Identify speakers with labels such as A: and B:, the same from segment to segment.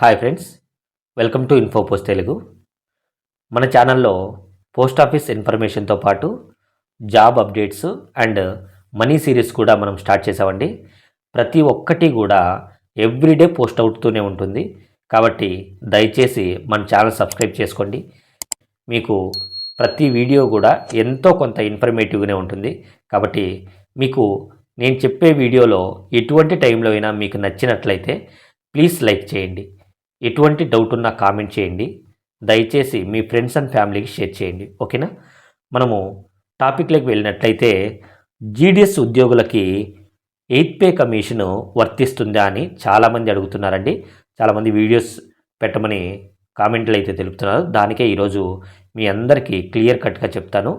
A: Hi friends, welcome to Infopost Telugu. మన ఛానల్లో post office ఇన్ఫర్మేషన్తో పాటు job updates and money series కూడా మనం స్టార్ట్ చేసామండి. ప్రతి ఒక్కటి కూడా ఎవ్రీడే పోస్ట్ అవుతూనే ఉంటుంది. కాబట్టి దయచేసి మన ఛానల్ సబ్స్క్రైబ్ చేసుకోండి. మీకు ప్రతి వీడియో కూడా ఎంతో కొంత ఇన్ఫర్మేటివ్గానే ఉంటుంది. కాబట్టి మీకు నేను చెప్పే వీడియోలో ఎటువంటి టైంలో అయినా మీకు నచ్చినట్లయితే ప్లీజ్ లైక్ చేయండి. ఎటువంటి డౌట్ ఉన్నా కామెంట్ చేయండి. దయచేసి మీ ఫ్రెండ్స్ అండ్ ఫ్యామిలీకి షేర్ చేయండి. ఓకేనా? మనము టాపిక్లోకి వెళ్ళినట్లయితే జీడిఎస్ ఉద్యోగులకి 8th పే కమిషను వర్తిస్తుందా అని చాలామంది అడుగుతున్నారండి. చాలామంది వీడియోస్ పెట్టమని కామెంట్లు అయితే తెలుపుతున్నారు. దానికే ఈరోజు మీ అందరికీ క్లియర్ కట్గా చెప్తాను.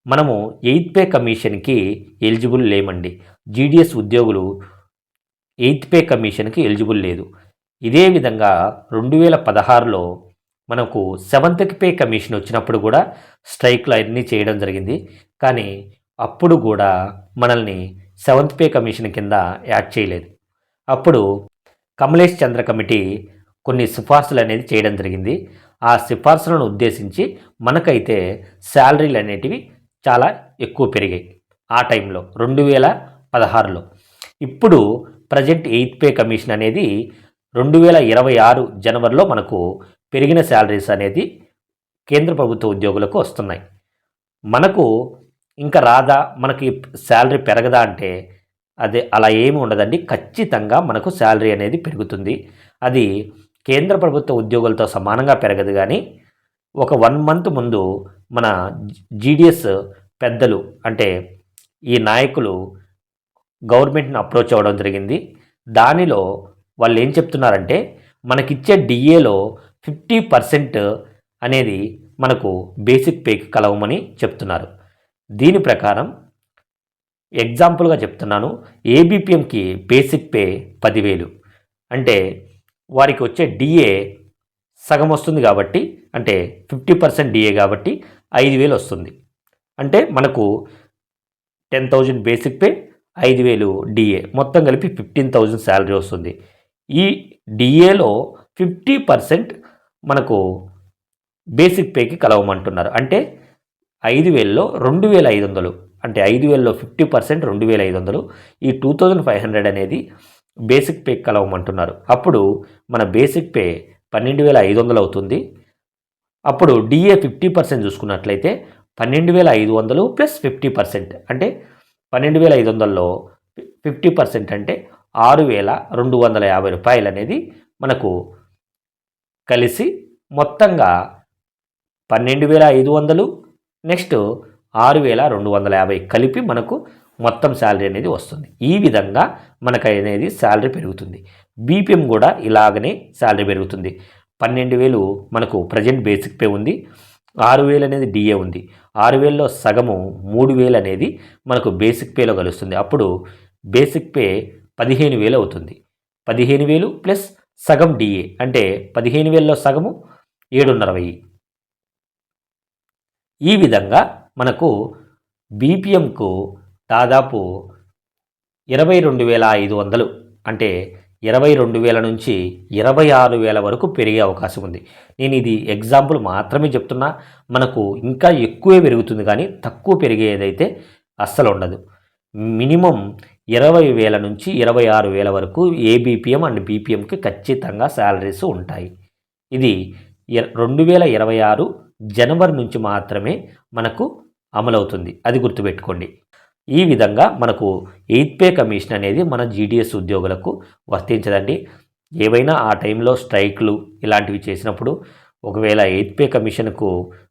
A: మనము 8th పే కమిషన్కి ఎలిజిబుల్ లేమండి. జీడిఎస్ ఉద్యోగులు 8th పే కమిషన్కి ఎలిజిబుల్ లేదు. ఇదే విధంగా 2016లో మనకు 7th పే కమిషన్ వచ్చినప్పుడు కూడా స్ట్రైక్లు అన్నీ చేయడం జరిగింది. కానీ అప్పుడు కూడా మనల్ని 7th పే కమిషన్ కింద యాడ్ చేయలేదు. అప్పుడు కమలేష్ చంద్ర కమిటీ కొన్ని సిఫార్సులు అనేది చేయడం జరిగింది. ఆ సిఫార్సులను ఉద్దేశించి మనకైతే శాలరీలు అనేటివి చాలా ఎక్కువ పెరిగాయి ఆ టైంలో 2016లో. ఇప్పుడు ప్రజెంట్ 8th పే కమిషన్ అనేది 2026 జనవరిలో మనకు పెరిగిన శాలరీస్ అనేది కేంద్ర ప్రభుత్వ ఉద్యోగులకు వస్తున్నాయి. మనకు ఇంకా రాదా, మనకి శాలరీ పెరగదా అంటే అదే అలా ఏమి ఉండదండి. ఖచ్చితంగా మనకు శాలరీ అనేది పెరుగుతుంది. అది కేంద్ర ప్రభుత్వ ఉద్యోగులతో సమానంగా పెరగదు. కానీ ఒక 1 మంత్ ముందు మన జీడిఎస్ పెద్దలు అంటే ఈ నాయకులు గవర్నమెంట్ని అప్రోచ్ అవ్వడం జరిగింది. దానిలో వాళ్ళు ఏం చెప్తున్నారంటే మనకిచ్చే డిఏలో 50% అనేది మనకు బేసిక్ పేకి కలవమని చెప్తున్నారు. దీని ప్రకారం ఎగ్జాంపుల్గా చెప్తున్నాను, ఏబిపిఎంకి బేసిక్ పే 10,000 అంటే వారికి వచ్చే డిఏ సగం వస్తుంది. కాబట్టి అంటే 50% డిఏ కాబట్టి 5,000 వస్తుంది. అంటే మనకు 10,000 బేసిక్ పే, 5,000 డిఏ, మొత్తం కలిపి 15,000 శాలరీ వస్తుంది. ఈ డిఏలో 50% మనకు బేసిక్ పేకి కలవమంటున్నారు. అంటే 5,000లో 2,500, అంటే 5,000లో 50% 2,500, ఈ 2,500 అనేది బేసిక్ పేకి కలవమంటున్నారు. అప్పుడు మన బేసిక్ పే 12,500 అవుతుంది. అప్పుడు డిఏ 50% చూసుకున్నట్లయితే 12,500 ప్లస్ 50% అంటే 12,500లో 50% అంటే 6,250 రూపాయలు అనేది మనకు కలిసి మొత్తంగా 12,500 నెక్స్ట్ 6,250 కలిపి మనకు మొత్తం శాలరీ అనేది వస్తుంది. ఈ విధంగా మనకు అనేది శాలరీ పెరుగుతుంది. బీపీఎం కూడా ఇలాగనే శాలరీ పెరుగుతుంది. 12,000 మనకు ప్రజెంట్ బేసిక్ పే ఉంది, 6,000 అనేది డిఏ ఉంది. 6,000లో సగము 3,000 అనేది మనకు బేసిక్ పేలో కలుస్తుంది. అప్పుడు బేసిక్ పే 15,000 అవుతుంది. 15,000 ప్లస్ సగం డిఏ అంటే 15,000లో సగము 7,500. ఈ విధంగా మనకు బీపీఎంకు దాదాపు 22,500 అంటే 22,000 నుంచి 26,000 వరకు పెరిగే అవకాశం ఉంది. నేను ఇది ఎగ్జాంపుల్ మాత్రమే చెప్తున్నా. మనకు ఇంకా ఎక్కువే పెరుగుతుంది, కానీ తక్కువ పెరిగేదైతే అస్సలు ఉండదు. మినిమం 20,000 నుంచి 26,000 వరకు ఏబిపిఎం అండ్ బీపీఎంకి ఖచ్చితంగా శాలరీస్ ఉంటాయి. ఇది 2026 జనవరి నుంచి మాత్రమే మనకు అమలవుతుంది. అది గుర్తుపెట్టుకోండి. ఈ విధంగా మనకు 8th పే కమిషన్ అనేది మన జీడిఎస్ ఉద్యోగులకు వర్తించదండి. ఏవైనా ఆ టైంలో స్ట్రైక్లు ఇలాంటివి చేసినప్పుడు ఒకవేళ 8th పే కమిషన్కు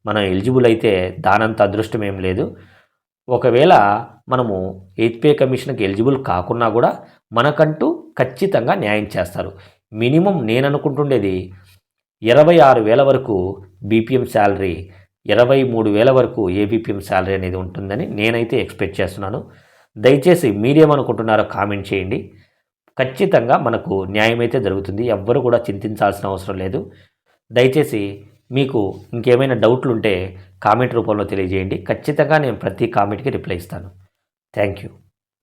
A: మనం ఎలిజిబుల్ అయితే దానంత అదృష్టం ఏం లేదు. ఒకవేళ మనము 8th పే కమిషన్కి ఎలిజిబుల్ కాకున్నా కూడా మనకంటూ ఖచ్చితంగా న్యాయం చేస్తారు. మినిమం నేను అనుకుంటుండేది 26,000 వరకు బీపీఎం శాలరీ, 23,000 వరకు ఏబిపిఎం శాలరీ అనేది ఉంటుందని నేనైతే ఎక్స్పెక్ట్ చేస్తున్నాను. దయచేసి మీరేమనుకుంటున్నారో కామెంట్ చేయండి. ఖచ్చితంగా మనకు న్యాయం అయితే జరుగుతుంది. ఎవ్వరు కూడా చింతించాల్సిన అవసరం లేదు. దయచేసి మీకు ఇంకేమైనా డౌట్లు ఉంటే కామెంట్ రూపంలో తెలియజేయండి. ఖచ్చితంగా నేను ప్రతి కామెంట్కి రిప్లై ఇస్తాను. Thank you.